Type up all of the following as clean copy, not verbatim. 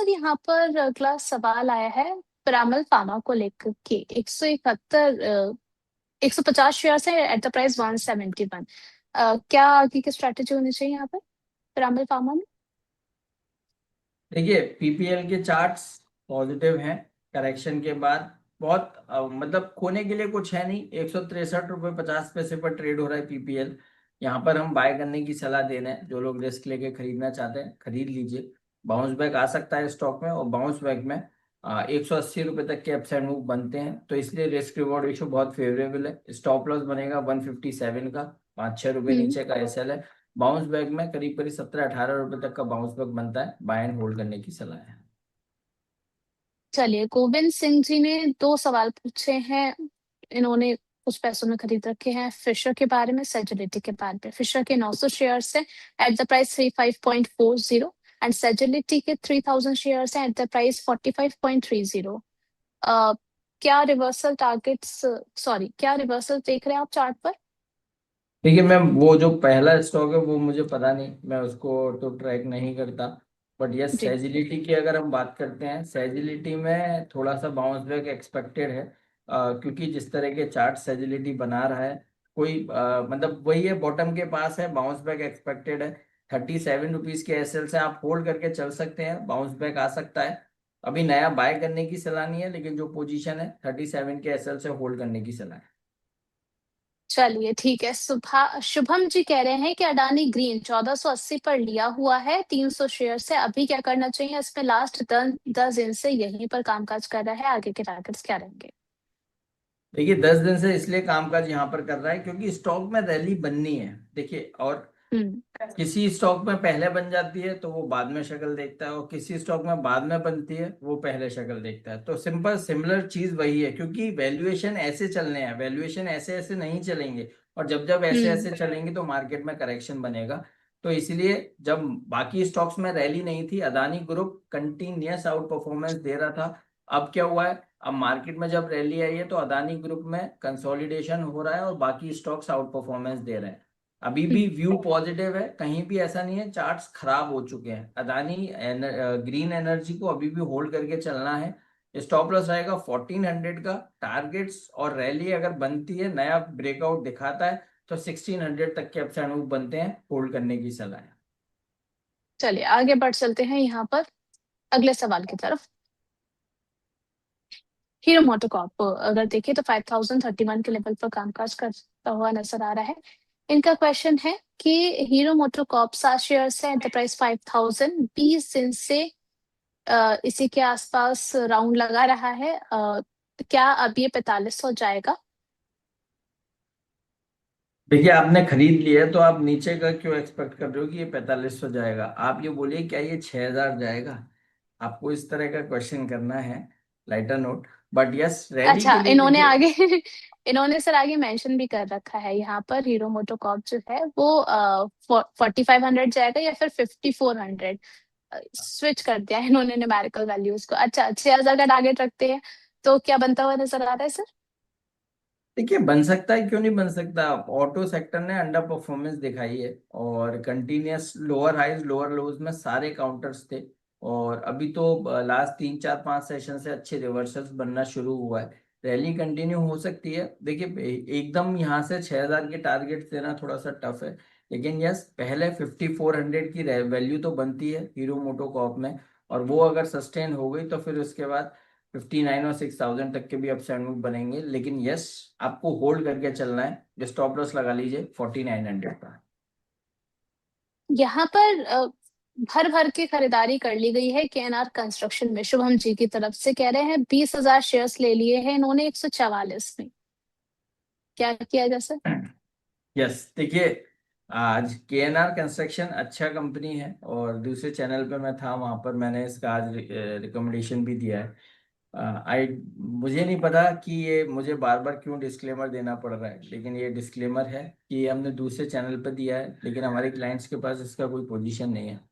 Sir यहाँ पर अगला सवाल आया है पिरामल फार्मा को लेकर के 171 150 शेयर है एट द प्राइस 171। क्या आगे की स्ट्रैटेजी होनी चाहिए यहाँ पर पिरामल फार्मा में? देखिए, पीपीएल के चार्ट्स पॉजिटिव हैं। करेक्शन के बाद बहुत मतलब खोने के लिए कुछ है नहीं। 163 रुपये 50 पैसे पर ट्रेड हो रहा है पीपीएल। यहाँ पर हम बाय करने की सलाह दे रहे हैं। जो लोग रिस्क लेके खरीदना चाहते हैं खरीद लीजिए। बाउंस बैक आ सकता है स्टॉक में, और बाउंस बैक में 180 रुपये तक के अपसाइड मूव बनते हैं, तो इसलिए रिस्क रिवॉर्ड रेशियो बहुत फेवरेबल है। स्टॉप लॉस बनेगा 157 का, 5-6 रुपये हम्म। नीचे का एसएल है। बाउंस बैक में करीब करीब 17-18 रुपए तक का बाउंस बैक बनता है। बाय एंड होल्ड करने की सलाह है। चलिए, गोविंद सिंह जी ने दो सवाल पूछे हैं। इन्होंने कुछ पैसों में खरीद रखे हैं फिशर के बारे में, सेजिलिटी के बारे में। फिशर के 900 शेयर्स हैं एट द प्राइस 35.40 एंड सेजिलिटी के 3000 शेयर्स हैं एट द प्राइस 45.30। क्या रिवर्सल टारगेट्स, सॉरी, क्या रिवर्सल देख रहे हैं आप चार्ट पर? देखिए मैम, वो जो पहला स्टॉक है वो मुझे पता नहीं, मैं उसको तो ट्रैक नहीं करता। बट यस, जी। सेजिलिटी की अगर हम बात करते हैं, सेजिलिटी में थोड़ा सा बाउंस बैक एक्सपेक्टेड है। क्योंकि जिस तरह के चार्ट सेजिलिटी बना रहा है, कोई मतलब वही है, बॉटम के पास है, बाउंस बैक एक्सपेक्टेड है। 37 रुपीज के एसएल से आप होल्ड करके चल सकते हैं, बाउंस बैक आ सकता है। अभी नया बाय करने की सलाह नहीं है, लेकिन जो पोजीशन है 37 के एसएल से होल्ड करने की सलाह है। चलिए ठीक है। शुभम जी कह रहे हैं कि अडानी ग्रीन 1480 पर लिया हुआ है 300 शेयर से, अभी क्या करना चाहिए? इसमें लास्ट 10 दिन से यहीं पर कामकाज कर रहा है, आगे के टारगेट्स क्या रहेंगे? देखिए, 10 दिन से इसलिए कामकाज यहाँ पर कर रहा है क्योंकि स्टॉक में रैली बननी है। देखिए, और हम्म। किसी स्टॉक में पहले बन जाती है तो वो बाद में शक्ल देखता है, और किसी स्टॉक में बाद में बनती है वो पहले शक्ल देखता है। तो सिंपल सिमिलर चीज वही है, क्योंकि वैल्यूएशन ऐसे चलने हैं, वैल्यूएशन ऐसे ऐसे नहीं चलेंगे। और जब जब ऐसे हम्म। ऐसे चलेंगे तो मार्केट में करेक्शन बनेगा। तो इसलिए जब बाकी स्टॉक्स में रैली नहीं थी, Adani group continuous out performance दे रहा था। अब क्या हुआ है, अब मार्केट में जब रैली आई है तो अदानी ग्रुप में कंसोलिडेशन हो रहा है और बाकी स्टॉक्स आउट परफॉर्मेंस दे रहे हैं। अभी भी व्यू पॉजिटिव है, कहीं भी ऐसा नहीं है चार्ट्स खराब हो चुके हैं। अदानी ग्रीन एनर्जी को अभी भी होल्ड करके चलना है। स्टॉप लॉस रहेगा 1400 का। टारगेट्स और रैली अगर बनती है, नया ब्रेकआउट दिखाता है, तो 1600 तक के अपसाइड मूव बनते हैं। होल्ड करने की सलाह है। चलिए आगे बढ़ चलते हैं यहाँ पर अगले सवाल की तरफ। हीरो मोटोकॉर्प अगर देखें तो 5031 के लेवल पर कामकाज करता हुआ नजर आ रहा है। इनका क्वेश्चन है कि हीरो मोटोकॉर्प 7 शेयर है एट द प्राइस 5000, 20 दिन से इसी के आसपास राउंड लगा रहा है। क्या अब ये 4500 जाएगा? देखिए, आपने खरीद लिया है तो आप नीचे का क्यों एक्सपेक्ट कर रहे हो कि ये 4500 जाएगा? आप ये बोलिए, क्या ये 6000 जाएगा? आपको इस तरह का क्वेश्चन करना है। Lighter note. But yes, rally अच्छा, के लिए इन्होंने देखिए। आगे इन्होंने सर आगे मेंशन भी कर रखा है यहाँ पर, हीरो मोटोकॉर्प जो है वो 4500 जाएगा या फिर 5400। स्विच कर दिया है इन्होंने न्यूमेरिकल वैल्यूज को। अच्छा, 6000 का टारगेट रखते हैं तो क्या बनता हुआ नजर आ रहा है सर? देखिए, बन सकता है, क्यों नहीं बन सकता। ऑटो सेक्टर ने अंडर परफॉर्मेंस दिखाई है, और continuous lower highs lower lows में सारे काउंटर्स थे। और अभी तो लास्ट 3-4-5 सेशन से अच्छे रिवर्सल्स बनना शुरू हुआ है। रैली कंटिन्यू हो सकती है। देखिए, एकदम यहाँ से 6000 के टारगेट देना थोड़ा सा टफ है। लेकिन यस, पहले 5400 की वैल्यू तो बनती है हीरो मोटोकॉर्प में। और वो अगर सस्टेन हो गई तो फिर उसके बाद 59 और 6000 तक के भी अपसाइड मूव बनेंगे। लेकिन यस, आपको होल्ड करके चलना है। स्टॉप लॉस लगा लीजिए 4900 का। यहाँ पर भर भर के खरीदारी कर ली गई है केएनआर कंस्ट्रक्शन में। शुभम जी की तरफ से कह रहे हैं 20,000 शेयर्स ले लिए हैं इन्होंने 144 में। क्या किया जाए सर? यस, देखिए, आज केएनआर कंस्ट्रक्शन अच्छा कंपनी है, और दूसरे चैनल पे मैं था, वहां पर मैंने इसका आज रिकमेंडेशन भी दिया है। आई मुझे नहीं पता कि ये मुझे बार बार क्यों डिस्क्लेमर देना पड़ रहा है, लेकिन ये डिस्क्लेमर है कि ये हमने दूसरे चैनल पर दिया है, लेकिन हमारे क्लाइंट्स के पास इसका कोई पोजीशन नहीं है।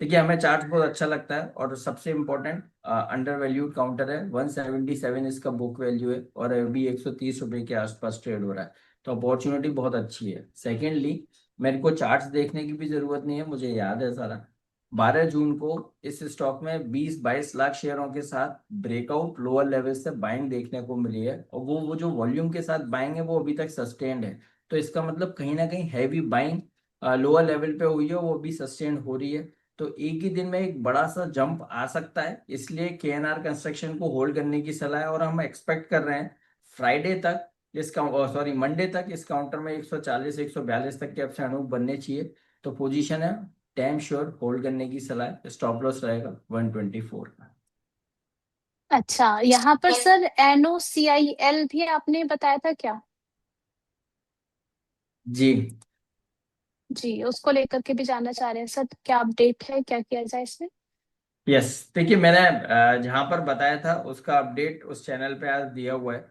देखिए, हमें चार्ट बहुत अच्छा लगता है, और सबसे इम्पोर्टेंट अंडर वैल्यूड काउंटर है। 177 इसका बुक वैल्यू है, और अभी 130 रुपए के आसपास ट्रेड हो रहा है। तो अपॉर्चुनिटी बहुत अच्छी है। सेकेंडली, मेरे को चार्ट्स देखने की भी जरूरत नहीं है, मुझे याद है सारा। 12 जून को इस स्टॉक में 20-22 लाख शेयरों के साथ ब्रेकआउट लोअर लेवल से बाइंग देखने को मिली है, और वो जो वॉल्यूम के साथ बाइंग है वो अभी तक सस्टेन्ड है। तो इसका मतलब कहीं ना कहीं हैवी बाइंग लोअर लेवल पे हुई है, वो भी सस्टेन्ड हो रही है। तो एक ही दिन में एक बड़ा सा जंप आ सकता है, इसलिए केएनआर कंस्ट्रक्शन को होल्ड करने की सलाह है। और हम एक्सपेक्ट कर रहे हैं फ्राइडे तक मंडे तक इस काउंटर में 140 142 तक के अपसाइड मूव बनने चाहिए। तो पोजीशन है डैम श्योर होल्ड करने की सलाह है। स्टॉप लॉस रहेगा 124 का। अच्छा, यहाँ पर सर NOCIL भी आपने बताया था क्या? जी जी, उसको लेकर के भी जानना चाह रहे हैं सर, क्या अपडेट है, क्या किया जाए इसमें? यस, देखिए मैंने जहां पर बताया था उसका अपडेट उस चैनल पे आज दिया हुआ है।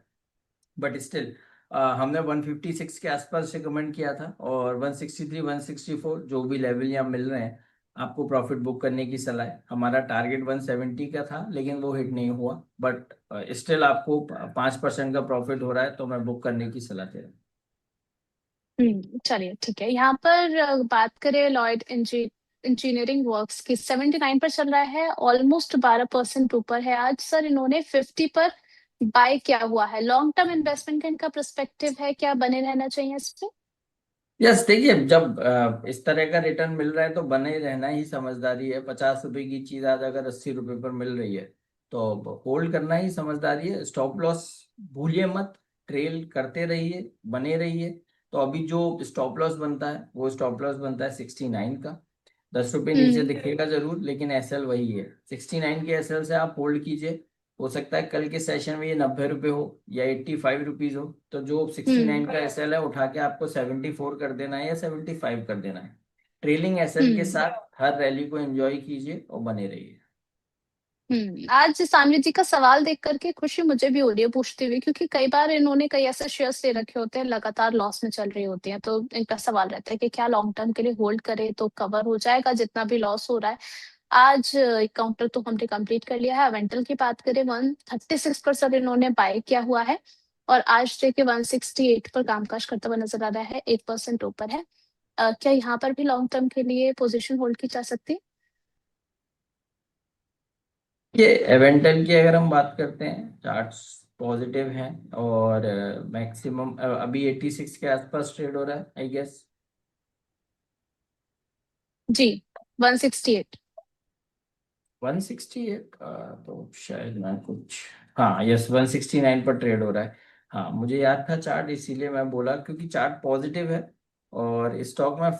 बट स्टिल हमने 156 के आसपास रिकमेंड किया था, और 163 164 जो भी लेवल यहाँ मिल रहे हैं आपको प्रॉफिट बुक करने की सलाह है। हमारा टारगेट 170 का था लेकिन वो हिट नहीं हुआ, बट स्टिल आपको 5% का प्रॉफिट हो रहा है, तो मैं बुक करने की सलाह दे रहा हूँ। चलिए ठीक है। यहाँ पर बात करें लॉयड इंजीनियरिंग वर्क्स की, 79 पर चल रहा है, ऑलमोस्ट 12% ऊपर है। आज सर इन्होंने 50 पर बाय किया हुआ है। लॉन्ग टर्म इन्वेस्टमेंट का इनका पर्सपेक्टिव है, क्या बने रहना चाहिए इस पे? यस, देखिए जब इस तरह का रिटर्न मिल रहा है तो बने रहना ही समझदारी है। 50 रुपए की चीज आज अगर 80 रुपए पर मिल रही है तो होल्ड करना ही समझदारी है। स्टॉप लॉस भूलिए मत, ट्रेल करते रहिए, बने रहिए। तो अभी जो स्टॉप लॉस बनता है वो स्टॉप लॉस बनता है 69 का। 10 रुपए नीचे हम्म। दिखेगा जरूर, लेकिन एसएल वही है 69 के एसएल से आप होल्ड कीजिए। हो सकता है कल के सेशन में ये 90 रुपए हो या 85 रुपीज हो, तो जो 69 हम्म। का एसएल है उठा के आपको 74 कर देना है या 75 कर देना है। ट्रेलिंग एसएल के हम्म। साथ हर रैली को एंजॉय कीजिए और बने रहिए। आज सानवी जी का सवाल देख करके खुशी मुझे भी हो रही है पूछते हुए, क्योंकि कई बार इन्होंने कई ऐसे शेयर्स ले रखे होते हैं लगातार लॉस में चल रही होती हैं, तो इनका सवाल रहता है कि क्या लॉन्ग टर्म के लिए होल्ड करें तो कवर हो जाएगा जितना भी लॉस हो रहा है। आज काउंटर तो हमने कंप्लीट कर लिया है। अवेंटल की बात करें, 136 पर सर इन्होंने बाय किया हुआ है, और आज देखिए 168 पर कामकाज करता हुआ नजर आ रहा है, 1% ऊपर है। क्या यहाँ पर भी लॉन्ग टर्म के लिए पोजीशन होल्ड की जा सकती है? ये एवेंटल की अगर हम बात करते हैं, चार्ट्स पॉजिटिव हैं, और मैक्सिमम अभी 86 के आसपास ट्रेड हो रहा है आई गेस। जी, 168। 168 तो शायद मैं कुछ, हाँ यस 169 पर ट्रेड हो रहा है। हाँ मुझे याद था चार्ट, इसीलिए मैं बोला क्योंकि चार्ट पॉजिटिव है और स्टॉक में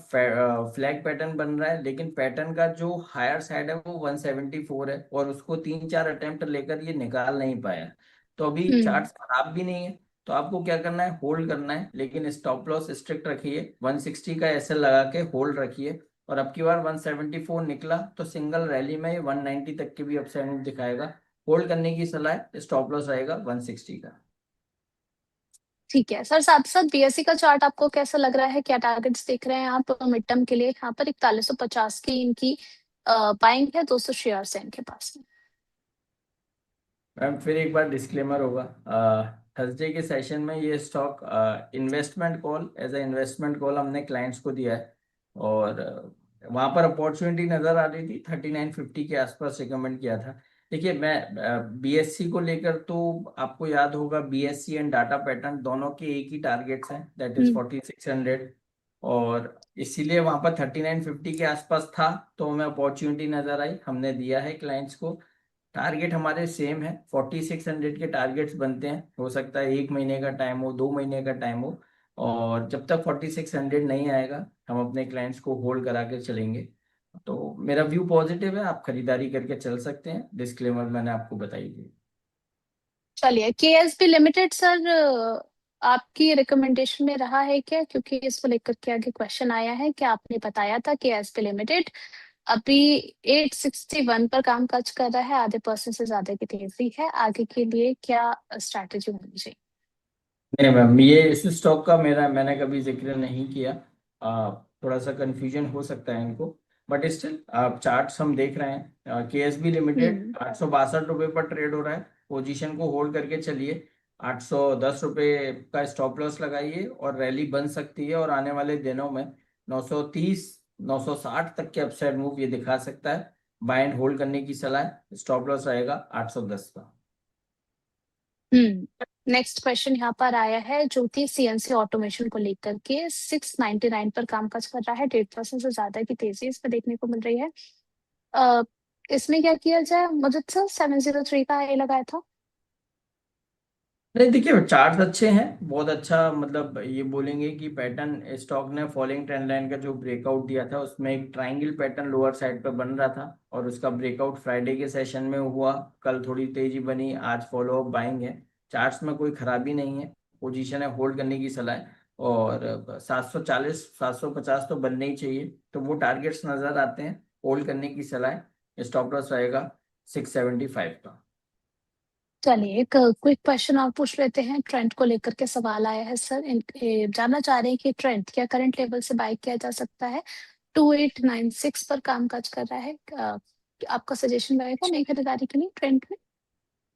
फ्लैग पैटर्न बन रहा है, लेकिन पैटर्न का जो हायर साइड है वो 174 है, और उसको 3-4 अटेम्प्ट लेकर ये निकाल नहीं पाया। तो अभी हम्म। चार्ट खराब भी नहीं है, तो आपको क्या करना है, होल्ड करना है, लेकिन स्टॉप लॉस स्ट्रिक्ट रखिए, 160 का एसएल लगा के होल्ड रखिए। और अब की बार 174 निकला तो सिंगल रैली में 190 तक के भी अपसाइड दिखाएगा। होल्ड करने की सलाह है, स्टॉप लॉस रहेगा 160 का। ठीक है सर, साथ साथ BSE का चार्ट आपको कैसा लग रहा है, क्या टारगेट्स देख रहे हैं आप मिड टर्म के लिए? यहाँ पर 4150 की इनकी बाइंग है, 200 शेयर्स है इनके पास में। मैम फिर एक बार डिस्क्लेमर होगा, थर्सडे के सेशन में ये stock investment call, as a investment call हमने क्लाइंट्स को दिया है, और वहाँ पर अपॉर्चुनिटी नज़र आ रही थी, 3950 के आसपास रिकमेंड किया था। देखिए मैं बीएससी को लेकर तो आपको याद होगा, बीएससी एंड डाटा पैटर्न दोनों के एक ही टारगेट्स हैं, दैट इज हम्म। 4600, और इसीलिए वहाँ पर 3950 के आसपास था, तो हमें अपॉर्चुनिटी नज़र आई, हमने दिया है क्लाइंट्स को। टारगेट हमारे सेम है, 4600 के टारगेट्स बनते हैं, हो सकता है 1 महीने का टाइम हो, 2 महीने का टाइम हो, और जब तक 4600 नहीं आएगा हम अपने क्लाइंट्स को होल्ड करा के चलेंगे। तो मेरा व्यू पॉजिटिव है, आप खरीदारी करके चल सकते हैं, डिस्क्लेमर मैंने आपको बताई दी। चलिए, KSB लिमिटेड सर आपकी रिकमेंडेशन में रहा है क्या? क्योंकि इसको लेकर के आगे क्वेश्चन आया है कि आपने बताया था KSB लिमिटेड अभी 861 पर कामकाज कर रहा है, आधे परसेंट से ज्यादा की तेजी है, आगे के लिए क्या स्ट्रैटेजी होनी चाहिए? नहीं मैम, ये इस स्टॉक का मैंने कभी जिक्र नहीं किया। थोड़ा सा कंफ्यूजन हो सकता है इनको, बट स्टिल आप चार्ट्स हम देख रहे हैं, केएसबी लिमिटेड हम्म। 862 रुपये पर ट्रेड हो रहा है। पोजीशन को होल्ड करके चलिए, 810 रुपये का स्टॉप लॉस लगाइए, और रैली बन सकती है, और आने वाले दिनों में 930 960 तक के अपसाइड मूव ये दिखा सकता है। बाय एंड होल्ड करने की सलाह है। स्टॉप लॉस रहेगा 810 का। नेक्स्ट क्वेश्चन यहाँ पर आया है ज्योति सीएनसी ऑटोमेशन को लेकर के 699 पर कामकाज कर रहा है, 1.5% से ज्यादा की तेजी इसमें देखने को मिल रही है। अ, इसमें क्या किया जाए? मुझे सर 703 का हाई लगाया था। नहीं देखिए, चार्ट अच्छे हैं, बहुत अच्छा, मतलब ये बोलेंगे कि पैटर्न स्टॉक ने फॉलोइंग ट्रेंड लाइन का जो ब्रेकआउट दिया था उसमें एक ट्रायंगल पैटर्न लोअर साइड पर बन रहा था, और उसका ब्रेकआउट फ्राइडे के सेशन में हुआ। कल थोड़ी तेजी बनी, आज फॉलो अप बाइंग है। चार्ट्स में कोई खराबी नहीं है, पोजीशन है, होल्ड करने की सलाह है। और 740 750 तो बनने ही चाहिए, तो वो टारगेट्स नजर आते हैं, होल्ड करने की सलाह है। स्टॉप लॉस रहेगा 675 का। चलिए एक क्विक क्वेश्चन और पूछ लेते हैं। ट्रेंड को लेकर के सवाल आया है सर, जानना चाह रहे हैं कि ट्रेंड क्या करंट लेवल से बाय किया जा सकता है? 2896 पर कामकाज कर रहा है। आपका सजेशन रहेगा नई खरीदारी के लिए ट्रेंड में?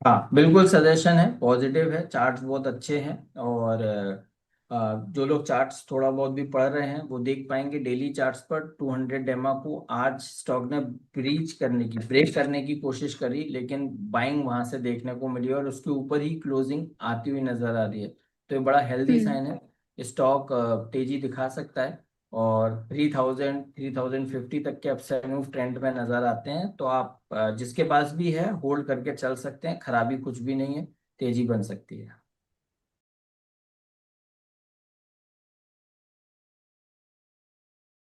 हाँ बिल्कुल, सजेशन है, पॉजिटिव है, चार्ट्स बहुत अच्छे हैं। और जो लोग चार्ट्स थोड़ा बहुत भी पढ़ रहे हैं वो देख पाएंगे डेली चार्ट्स पर 200 डेमा को आज स्टॉक ने ब्रेक करने की कोशिश करी, लेकिन बाइंग वहां से देखने को मिली और उसके ऊपर ही क्लोजिंग आती हुई नजर आ रही है। तो ये बड़ा हेल्दी हम्म साइन है। स्टॉक तेजी दिखा सकता है, और 3000 3050 तक के अपसाइड मूव ट्रेंड में नजर आते हैं। तो आप जिसके पास भी है होल्ड करके चल सकते हैं, खराबी कुछ भी नहीं है, तेजी बन सकती है।